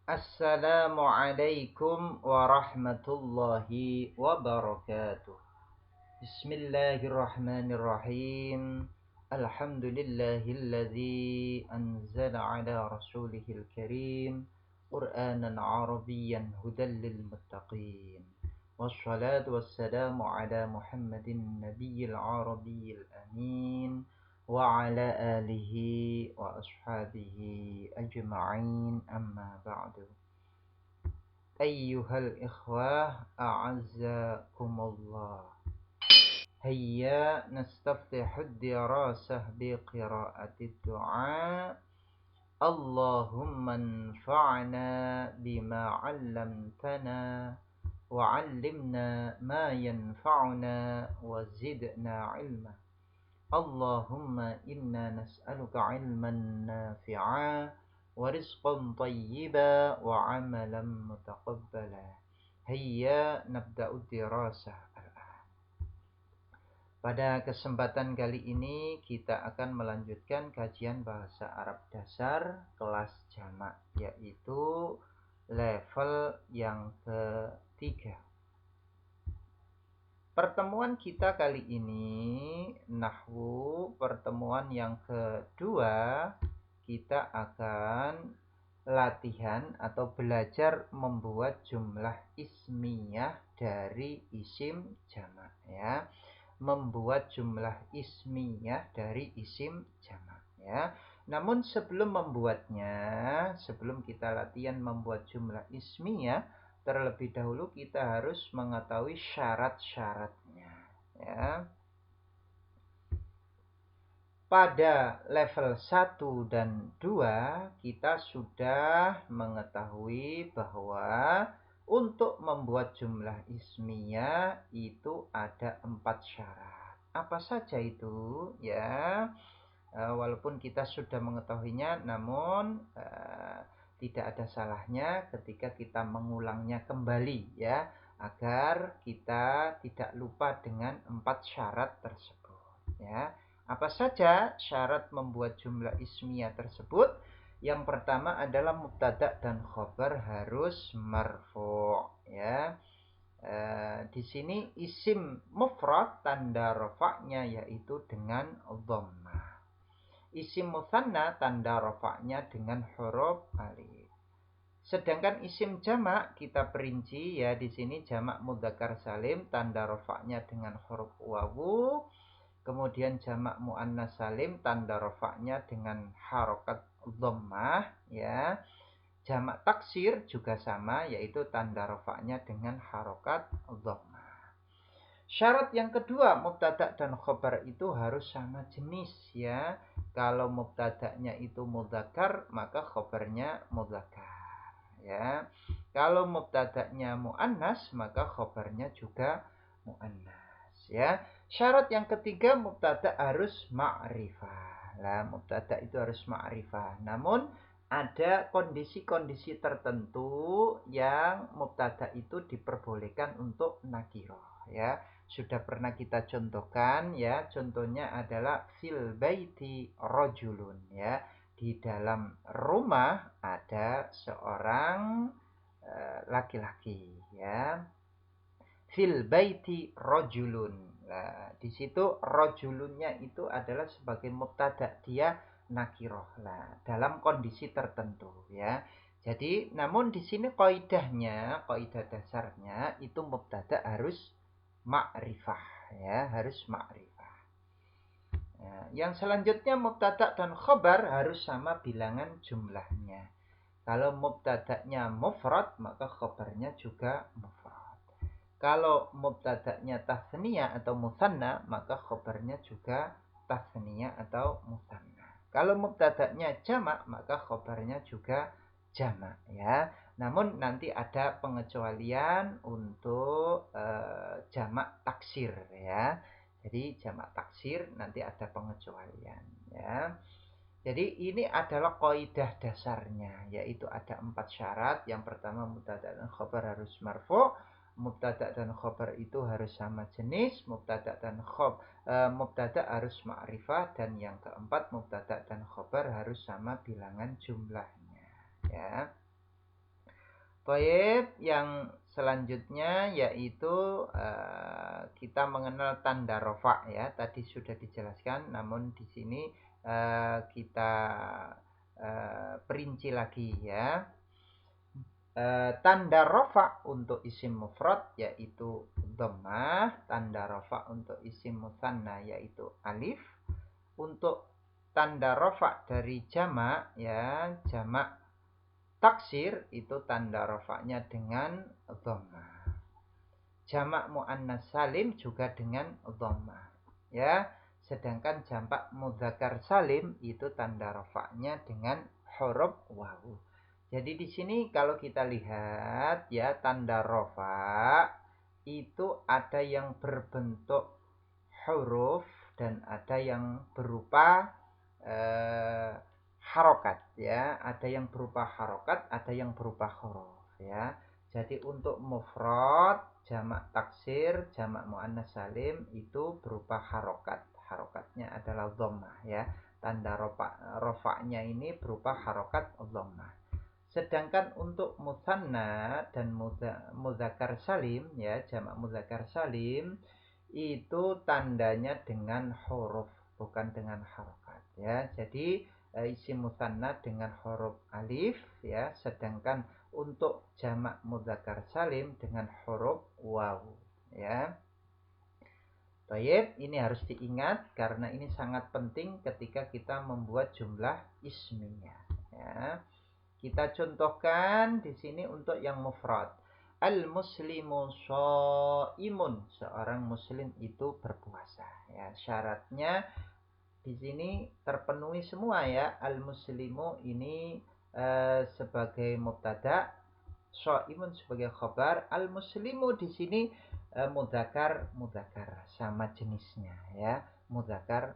Assalamualaikum warahmatullahi wabarakatuh. Bismillahirrahmanirrahim. Alhamdulillahilladzi anzala ala rasulihil karim Qur'anan Arabiyyan hudan lil muttaqin. Wassalatu wassalamu ala Muhammadin nabiyil arabiyyil amin wa ala alihi wa ashabihi ajma'in, amma ba'du. Ayyuhal ikhwah, a'azzakumullah. Hayya nastaftihud dirasah biqira'atid du'a. Allahumma anfa'na bima 'allamtana wa 'allimna ma yanfa'una wa zidna 'ilma. Allahumma inna nas'aluka 'ilman nafi'a wa rizqan thayyiba wa 'amalan mutaqabbala. Hayya nabda'ud dirasah al-an. Pada kesempatan kali ini kita akan melanjutkan kajian bahasa Arab dasar kelas jamak, yaitu level yang ketiga. Pertemuan kita kali ini nahwu pertemuan yang kedua, kita akan latihan atau belajar membuat jumlah ismiyah dari isim jamak, ya. Membuat jumlah ismiyah dari isim jamak, ya. Namun sebelum membuatnya, sebelum kita latihan membuat jumlah ismiyah, terlebih dahulu kita harus mengetahui syarat-syaratnya, ya. Pada level 1 dan 2 kita sudah mengetahui bahwa untuk membuat jumlah ismiyah itu ada 4 syarat. Apa saja itu? Ya, walaupun kita sudah mengetahuinya, namun tidak ada salahnya ketika kita mengulangnya kembali, ya, agar kita tidak lupa dengan 4 syarat tersebut, ya. Apa saja syarat membuat jumlah ismiyah tersebut? Yang pertama adalah mubtada dan khobar harus marfu', ya. Di sini isim mufrad tanda rafa'nya yaitu dengan dhammah. Isim mutsanna tanda rafa'nya dengan huruf alif. Sedangkan isim jamak kita perinci, ya, di sini jamak mudzakkar salim tanda rafa'nya dengan huruf wawu. Kemudian jamak muannas salim tanda rafa'nya dengan harokat dhammah, ya. Jamak taksir juga sama, yaitu tanda rafa'nya dengan harokat dhammah. Syarat yang kedua, mubtada dan khobar itu harus sama jenis, ya. Kalau mubtadanya itu mudzakkar, maka khobarnya mudzakkar, ya. Kalau mubtadanya muannas, maka khobarnya juga muannas, ya. Syarat yang ketiga, mubtada harus ma'rifah. Lah, mubtada itu harus ma'rifah. Namun ada kondisi-kondisi tertentu yang mubtada itu diperbolehkan untuk nakirah, ya. Sudah pernah kita contohkan, ya. Contohnya adalah fil baiti rajulun, ya. Di dalam rumah ada seorang laki-laki, ya. Fil baiti rajulun. Nah, di situ rajulunnya itu adalah sebagai mubtada, dia nakirah. Nah, dalam kondisi tertentu, ya. Jadi, namun di sini kaidahnya, kaidah dasarnya itu mubtada harus ma'rifah, ya, harus ma'rifah. Nah, yang selanjutnya mubtada dan khobar harus sama bilangan jumlahnya. Kalau mubtadanya mufrad, maka khobarnya juga mufrad. Kalau mubtadanya tasniyah atau musanna, maka khobarnya juga tasniyah atau musanna. Kalau mubtadanya jamak, maka khobarnya juga jamak, ya. Namun nanti ada pengecualian untuk jamak taksir, ya. Jadi jamak taksir nanti ada pengecualian, ya. Jadi ini adalah kaidah dasarnya, yaitu ada 4 syarat. Yang pertama, mubtada dan khobar harus marfu'. Mubtada dan khobar itu harus sama jenis. Mubtada harus ma'rifah. Dan yang keempat, mubtada dan khobar harus sama bilangan jumlahnya, ya. Baik, yang selanjutnya yaitu kita mengenal tanda rofa ya. Tadi sudah dijelaskan, namun di sini kita perinci lagi ya. Tanda rofa untuk isim mufrad yaitu dhammah, tanda rofa untuk isim musanna yaitu alif. Untuk tanda rofa dari jamak ya, jamak taksir itu tanda rofaknya dengan dhammah. Jamak muannas salim juga dengan dhammah. Ya, sedangkan jamak mudzakkar salim itu tanda rofaknya dengan huruf wawu. Jadi di sini kalau kita lihat ya, tanda rofa itu ada yang berbentuk huruf dan ada yang berupa harokat ya, ada yang berupa harokat, ada yang berupa huruf ya. Jadi untuk mufrad, jamak taksir, jamak muannas salim itu berupa harokat. Harokatnya adalah dhammah ya. Tanda rofaknya ini berupa harokat dhammah. Sedangkan untuk musanna dan mudzakkar salim ya, jamak mudzakkar salim itu tandanya dengan huruf bukan dengan harokat ya. Jadi isim musanna dengan huruf alif ya, sedangkan untuk jamak mudzakkar salim dengan huruf wawu ya. Baik, ini harus diingat karena ini sangat penting ketika kita membuat jumlah ismiyah ya. Kita contohkan di sini untuk yang mufrad. Al-muslimu shaimun. Seorang muslim itu berpuasa. Ya, syaratnya di sini terpenuhi semua ya. Al-muslimu ini sebagai mubtada, shaimun sebagai khabar. Al-muslimu di sini mudzakkar sama jenisnya ya. Mudzakkar.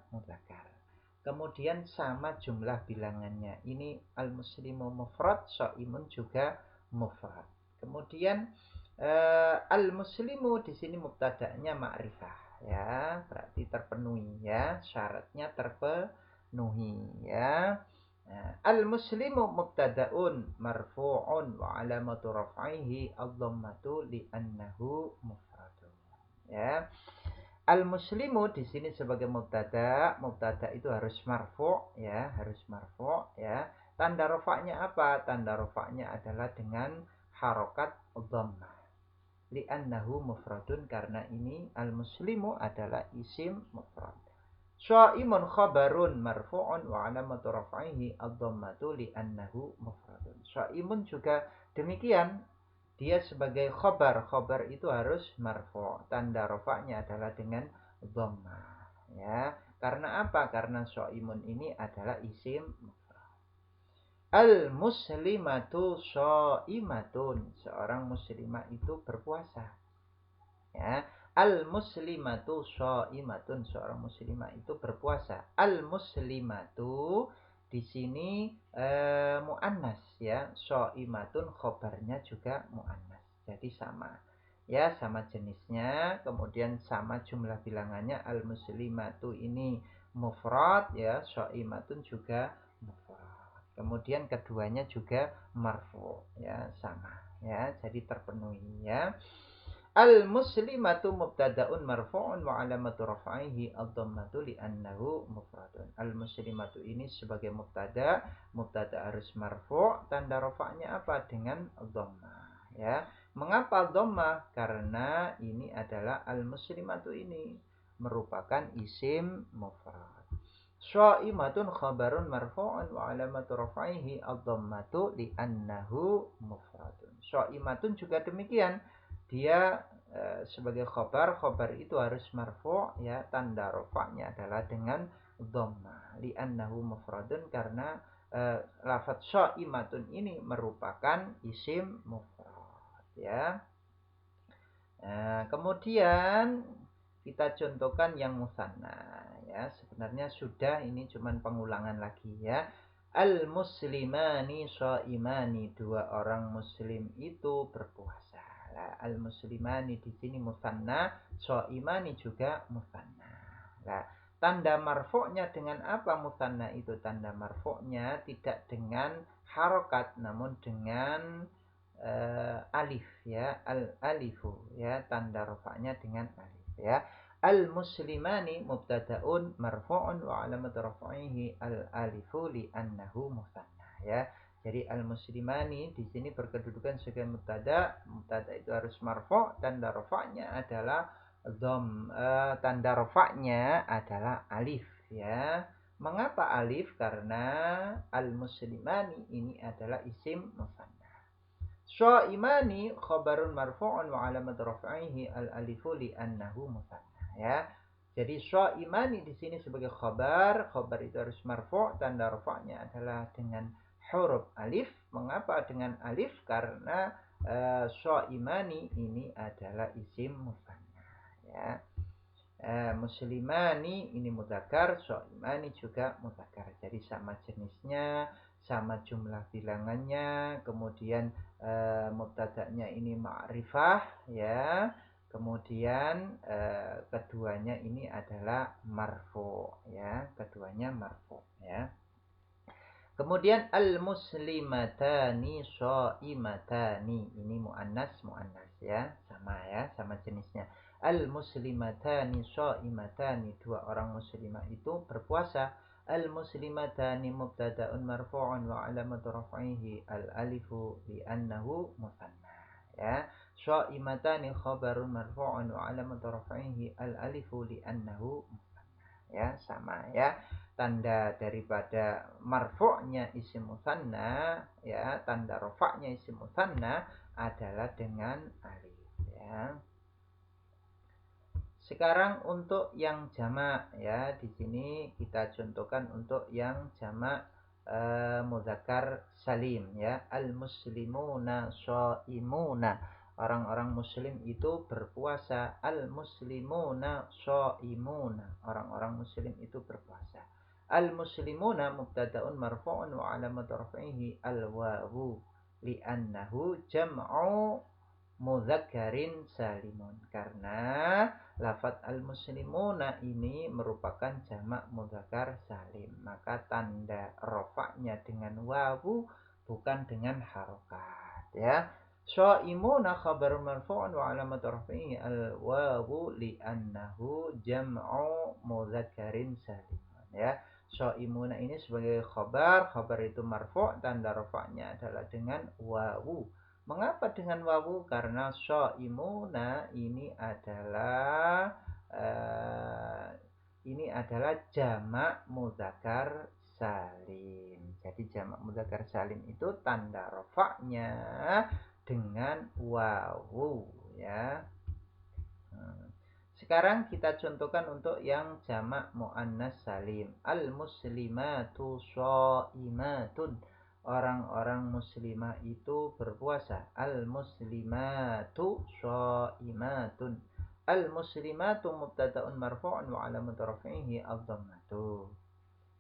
Kemudian sama jumlah bilangannya. Ini al-muslimu mufrad, shaimun juga mufrad. Kemudian al-muslimu di sini mubtada'nya ma'rifah ya, berarti terpenuhi ya, syaratnya terpenuhi ya. Al-muslimu mubtada'un marfu'un wa alamatu raf'ihi ad-dhammatu li'annahu mufradun ya. Al-muslimu di sini sebagai mubtada. Mubtada itu harus marfu ya, harus marfu ya. Tanda rafa'nya apa? Tanda rafa'nya adalah dengan harokat dhammah. Li'annahu mufradun, karena ini al-muslimu adalah isim mufrad. Shaimun khabarun marfu'un wa alamatu raf'ihi ad-dhammatu li'annahu mufradun. Shaimun juga demikian. Dia sebagai khobar. Khobar itu harus marfu'. Tanda rafa'nya adalah dengan dhammah. Ya. Karena apa? Karena shaimun ini adalah isim mufrad. Al-muslimatu shaimatun. Seorang muslimah itu berpuasa. Ya. Al-muslimatu shaimatun. Seorang muslimah itu berpuasa. Al-muslimatu di sini muannas ya. Shaimatun khobarnya juga muannas. Jadi sama. Ya, sama jenisnya, kemudian sama jumlah bilangannya. Al-muslimatu ini mufrad ya, shaimatun juga mufrad. Kemudian keduanya juga marfu ya, sama ya. Jadi terpenuhi ya. Al-muslimatu mubtada'un marfu'un wa alamatu raf'ihi ad-dhammatu li'annahu mufradun. Al-muslimatu ini sebagai mubtada, mubtada harus marfu', tanda rafa'nya apa? Dengan dhammah ya. Mengapa dhammah? Karena ini adalah al-muslimatu ini merupakan isim mufrad. Shaimatun khabarun marfu'un wa alamatu raf'ihi ad-dhammatu li'annahu mufradun. Shaimatun juga demikian. Dia sebagai khobar itu harus marfu ya, tanda rofaknya adalah dengan dhammah li'annahu mufradun, karena lafaz shaimatun ini merupakan isim mufrad ya. Kemudian kita contohkan yang musanna ya, sebenarnya sudah, ini cuman pengulangan lagi ya. Al-muslimani shaimani, dua orang muslim itu berpuasa. Al-muslimani di sini musanna, shaimani juga musanna. Nah, tanda marfu'nya dengan apa musanna itu? Tanda marfu'nya tidak dengan harokat, namun dengan alif ya, al-alifu ya, tanda rafa'nya dengan alif ya. Al-muslimani mubtada'un marfu'un wa alamat raf'ihi al-alifu li'annahu musanna ya. Jadi al-muslimani di sini berkedudukan sebagai mubtada. Mubtada itu harus marfu', tanda rafa'nya adalah tanda rafa'nya adalah alif ya. Mengapa alif? Karena al-muslimani ini adalah isim musanna. Sya'imani khabarun marfu'un wa alamat raf'ihi al-alifu li'annahu musanna ya. Jadi sya'imani di sini sebagai khabar, khabar itu harus marfu', tanda rafa'nya adalah dengan huruf alif. Mengapa dengan alif? Karena sya'imani ini adalah isim musanna ya. Muslimani ini mudzakkar, sya'imani juga mudzakkar. Jadi sama jenisnya, sama jumlah bilangannya, kemudian mubtada'nya ini ma'rifah ya. Kemudian keduanya ini adalah marfu ya, keduanya marfu ya. Kemudian al-muslimatani shaimatani, ini muannas ya, sama jenisnya. Al-muslimatani shaimatani, dua orang muslimah itu berpuasa. Al-muslimatani mubtada'un marfu'un wa alamatu raf'ihi al-alifu li'annahu musanna ya. Shaimatani khabarun marfu'un wa alamatu raf'ihi al-alifu li'annahu musanna ya, sama ya. Tanda daripada marfu'nya isim musanna ya, tanda rafa'nya isim musanna adalah dengan alif ya. Sekarang untuk yang jamak ya, di sini kita contohkan untuk yang jamak mudzakkar salim ya. Al-muslimuna shaimuna, orang-orang muslim itu berpuasa. Al-muslimuna shaimuna, orang-orang muslim itu berpuasa. Al-muslimuna mubtada'un marfu'un wa alamat raf'ihi al-wawu li'annahu jam'u mudzakkarin salimun, karena lafaz al-muslimuna ini merupakan jamak mudzakkar salim, maka tanda rafa'nya dengan wawu bukan dengan harokat ya. Shaimuna khabar marfu'un wa alamat raf'ihi al-wawu li'annahu jam'u mudzakkarin salimun ya. Shaimuna ini sebagai khabar, khabar itu marfu', tanda rafa'nya adalah dengan wawu. Mengapa dengan wawu? Karena shaimuna ini adalah jamak mudzakkar salim. Jadi jamak mudzakkar salim itu tanda rafa'nya dengan wawu ya. Sekarang kita contohkan untuk yang jamak muannas salim. Al-muslimatu shaimatun, orang-orang muslimah itu berpuasa. Al-muslimatu shaimatun. Al-muslimatu mubtada'un marfu'un wa alamat raf'ihi ad-dhammatu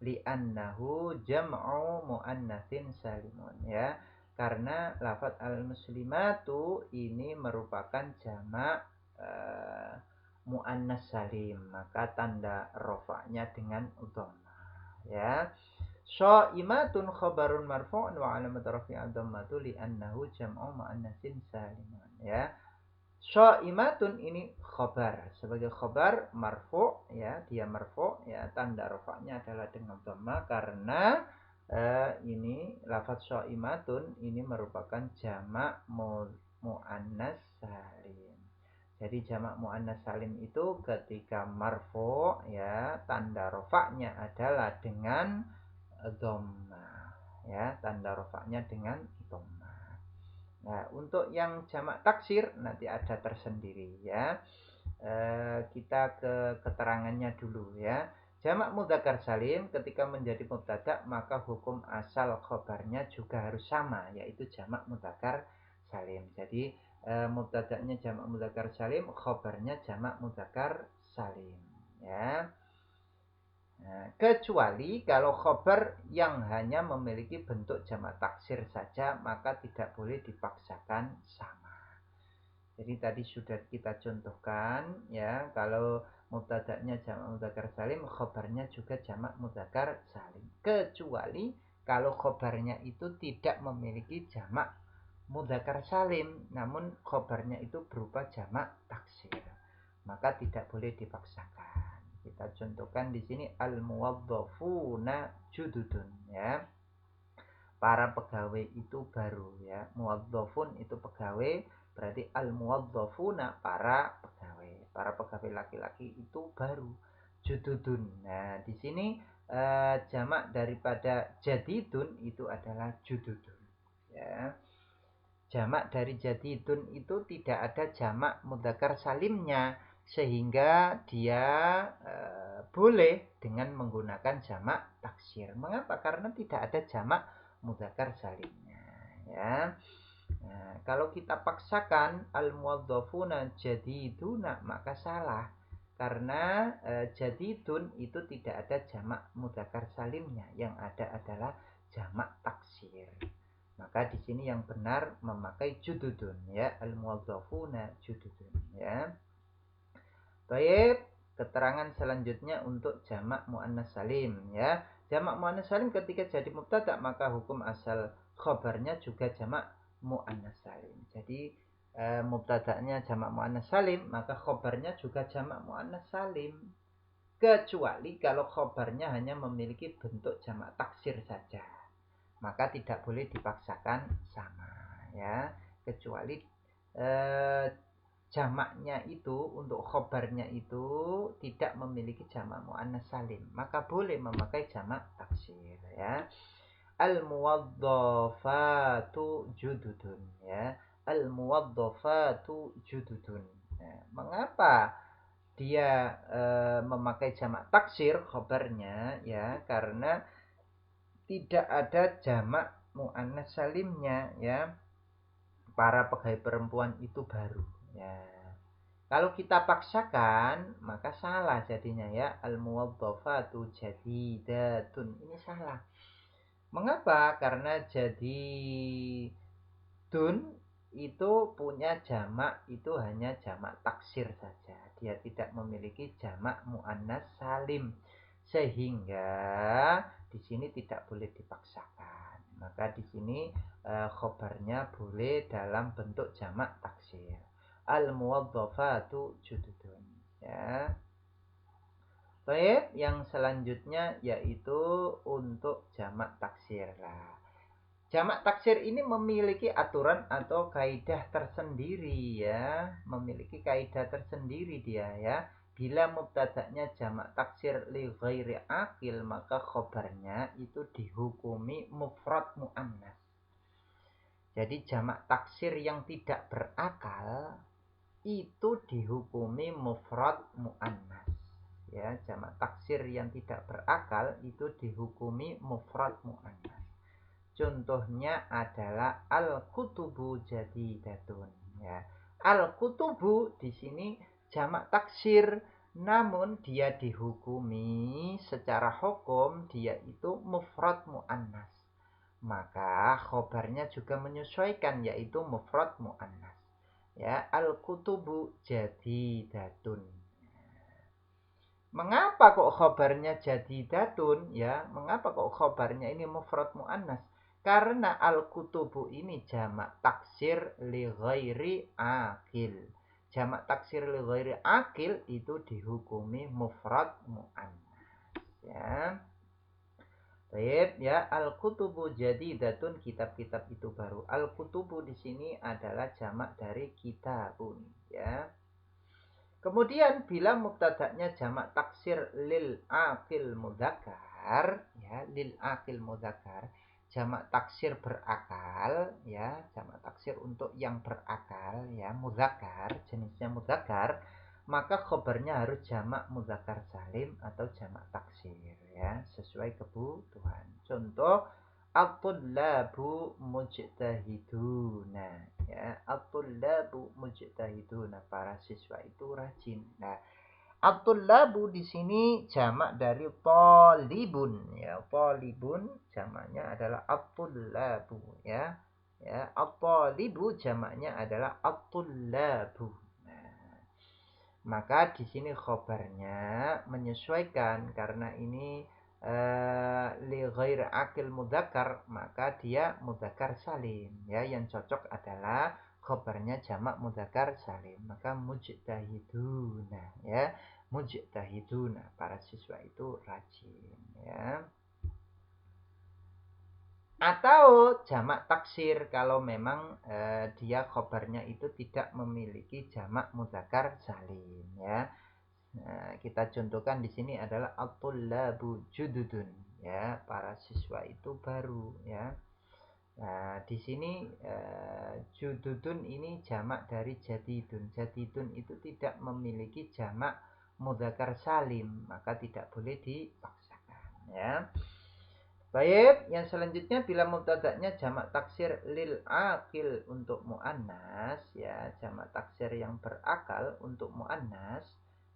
li'annahu jam'u muannatsin salimun ya. Karena lafaz al-muslimatu ini merupakan jamak muannas salim, maka tanda rafa'nya dengan dhammah ya. Shaimatun khabarun marfu'un wa alamat raf'ihi dhammatu li'annahu jam'u muannatsin salimun ya. Shaimatun ini khabar, sebagai khabar marfu' ya, dia marfu' ya, tanda rafa'nya adalah dengan dhammah karena ini lafaz shaimatun ini merupakan jamak muannas salim. Jadi jamak muannas salim itu ketika marfu ya, tanda rafa'nya adalah dengan dhammah ya, tanda rafa'nya dengan dhammah. Nah, untuk yang jamak taksir nanti ada tersendiri ya. Kita ke keterangannya dulu ya. Jamak mudzakkar salim ketika menjadi mubtada maka hukum asal khabarnya juga harus sama, yaitu jamak mudzakkar salim. Jadi mubtada'nya jamak mudzakkar salim, khabarnya jamak mudzakkar salim ya. Nah, kecuali kalau khabar yang hanya memiliki bentuk jamak taksir saja, maka tidak boleh dipaksakan sama. Jadi tadi sudah kita contohkan ya, kalau mubtada'nya jamak mudzakkar salim, khabarnya juga jamak mudzakkar salim. Kecuali kalau khabarnya itu tidak memiliki jamak mudzakkar salim, namun khobarnya itu berupa jamak taksir, maka tidak boleh dipaksakan. Kita contohkan di sini al-muwaddafuna jududun, ya. Para pegawai itu baru, ya. Muwaddafun itu pegawai, berarti al-muwaddafuna para pegawai. Para pegawai laki-laki itu baru, jududun. Nah, di sini jamak daripada jadidun itu adalah jududun, ya. Jamak dari jadidun itu tidak ada jamak mudzakkar salimnya, sehingga dia boleh dengan menggunakan jamak taksir. Mengapa? Karena tidak ada jamak mudzakkar salimnya, ya. Nah, kalau kita paksakan al-muwaddafuna jadiduna, maka salah. Karena jadidun itu tidak ada jamak mudzakkar salimnya, yang ada adalah jamak taksir. Maka di sini yang benar memakai jududun, ya, al-muwaddafuna jududun, ya. Baik, keterangan selanjutnya untuk jamak muannas salim, ya. Jamak muannas salim ketika jadi mubtada maka hukum asal khabarnya juga jamak muannas salim. Jadi mubtada'nya jamak muannas salim, maka khabarnya juga jamak muannas salim. Kecuali kalau khabarnya hanya memiliki bentuk jamak taksir saja, maka tidak boleh dipaksakan sama, ya. Kecuali jamaknya itu untuk khobarnya itu tidak memiliki jamak muannas salim, maka boleh memakai jamak taksir, ya. Al muwaddafatu jududun, ya. Al muwaddafatu jududun. Nah, mengapa dia memakai jamak taksir khobarnya, ya, karena tidak ada jamak muannas salimnya, ya. Para pegawai perempuan itu baru, ya. Kalau kita paksakan maka salah jadinya, ya. Al muwaddafatu jadidatun, ini salah. Mengapa? Karena jadidun itu punya jamak itu hanya jamak taksir saja, dia tidak memiliki jamak muannas salim, sehingga di sini tidak boleh dipaksakan. Maka di sini khobarnya boleh dalam bentuk jamak taksir. Al muwaddafatu jududun, ya. Baik, yang selanjutnya yaitu untuk jamak taksir. Nah, jamak taksir ini memiliki aturan atau kaidah tersendiri, ya. Memiliki kaidah tersendiri dia, ya. Bila mubtada'nya jamak taksir li ghairi akil, maka khobarnya itu dihukumi mufrad muannas. Jadi jamak taksir yang tidak berakal itu dihukumi mufrad muannas, ya. Jamak taksir yang tidak berakal itu dihukumi mufrad muannas. Contohnya adalah al-kutubu jadidatun, ya. Al-kutubu di sini jamak taksir, namun dia dihukumi secara hukum dia itu mufrad muannas. Maka khobarnya juga menyesuaikan, yaitu mufrad muannas, ya. Al-kutubu jadidatun. Mengapa kok khobarnya jadidatun, ya? Mengapa kok khobarnya ini mufrad muannas? Karena al-kutubu ini jamak taksir li ghairi akil. Jamak taksir li ghairi akil itu dihukumi mufrad muannas, ya. Baik, ya. Al-kutubu jadidatun, kitab-kitab itu baru. Al-kutubu di sini adalah jamak dari kitabun, ya. Kemudian bila mubtada'nya jamak taksir lil akil mudzakkar, ya, lil akil mudzakkar, jamak taksir berakal, ya, jamak taksir untuk yang berakal, ya, mudzakkar, jenisnya mudzakkar, maka khobarnya harus jamak mudzakkar salim atau jamak taksir, ya, sesuai kebutuhan. Contoh at-tullabu mujtahiduna, ya. At-tullabu mujtahiduna, para siswa itu rajin. Nah, at-tullabu di sini jamak dari talibun, ya. Talibun jamaknya adalah at-tullabu, ya. Ya, at-talibu jamaknya adalah at-tullabu. Maka di sini khobarnya menyesuaikan karena ini li ghairi akil mudzakkar, maka dia mudzakkar salim ya. Yang cocok adalah khobarnya jamak mudzakkar salim, maka mujtahiduna ya, mujtahiduna, para siswa itu rajin ya. Atau jamak taksir kalau memang dia khobarnya itu tidak memiliki jamak mudzakkar salim ya. Nah, kita contohkan di sini adalah at-tullabu jududun ya, para siswa itu baru ya. Nah, di sini jududun ini jamak dari jadidun. Jadidun itu tidak memiliki jamak mudzakkar salim, maka tidak boleh dipaksakan ya. Baik, yang selanjutnya bila mubtada'nya jamak taksir lil akil untuk muannas ya, jamak taksir yang berakal untuk muannas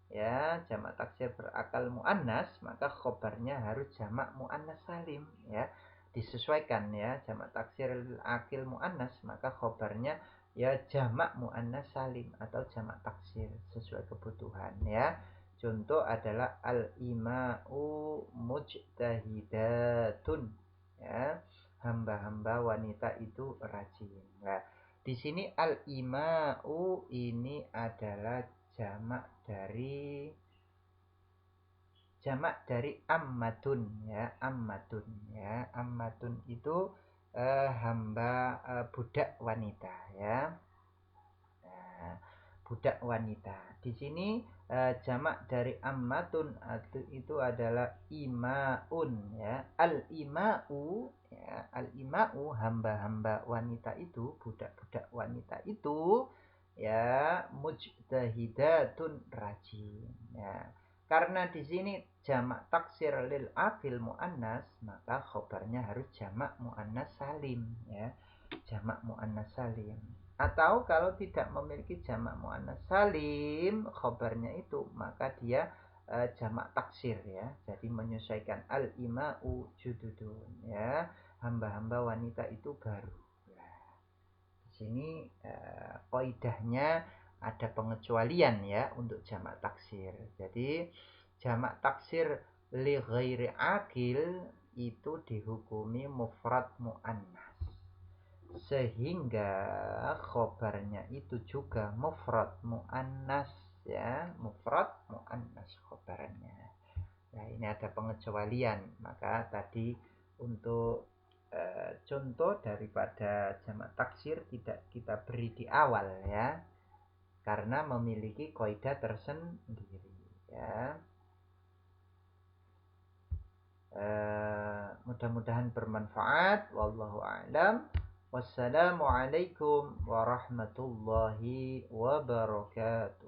ya, jamak taksir berakal muannas, maka khobarnya harus jamak muannas salim ya. Disesuaikan ya, jamak taksir lil akil muannas, maka khobarnya ya jamak muannas salim atau jamak taksir sesuai kebutuhan ya. Contoh adalah al-ima'u mujtahidatun ya, hamba-hamba wanita itu rajin. Nah, di sini al-ima'u ini adalah jamak dari ammatun ya, ammatun ya. Ammatun itu hamba budak wanita ya. Nah, budak wanita. Di sini jamak dari ammatun itu adalah imaun ya. Al-ima'u ya, al-ima'u hamba-hamba wanita itu, budak-budak wanita itu ya, mujtahidatun rajin ya. Karena di sini jamak taksir lil akil muannas, maka khobarnya harus jamak muannas salim ya. Jamak muannas salim. Atau kalau tidak memiliki jamak muannas salim khobarnya itu, maka dia jamak taksir ya. Jadi menyesuaikan al-ima'u jududun ya, hamba-hamba wanita itu baru. Nah, di sini kaidahnya ada pengecualian ya untuk jamak taksir. Jadi jamak taksir li ghairi akil itu dihukumi mufrad muannas, sehingga khobarnya itu juga mufrad muannas ya, mufrad muannas khobarnya. Nah, ini ada pengecualian. Maka tadi untuk contoh daripada jamak taksir tidak kita beri di awal ya, karena memiliki kaidah tersendiri ya. Mudah-mudahan bermanfaat. Wallahu a'lam. Wassalamualaikum warahmatullahi wabarakatuh.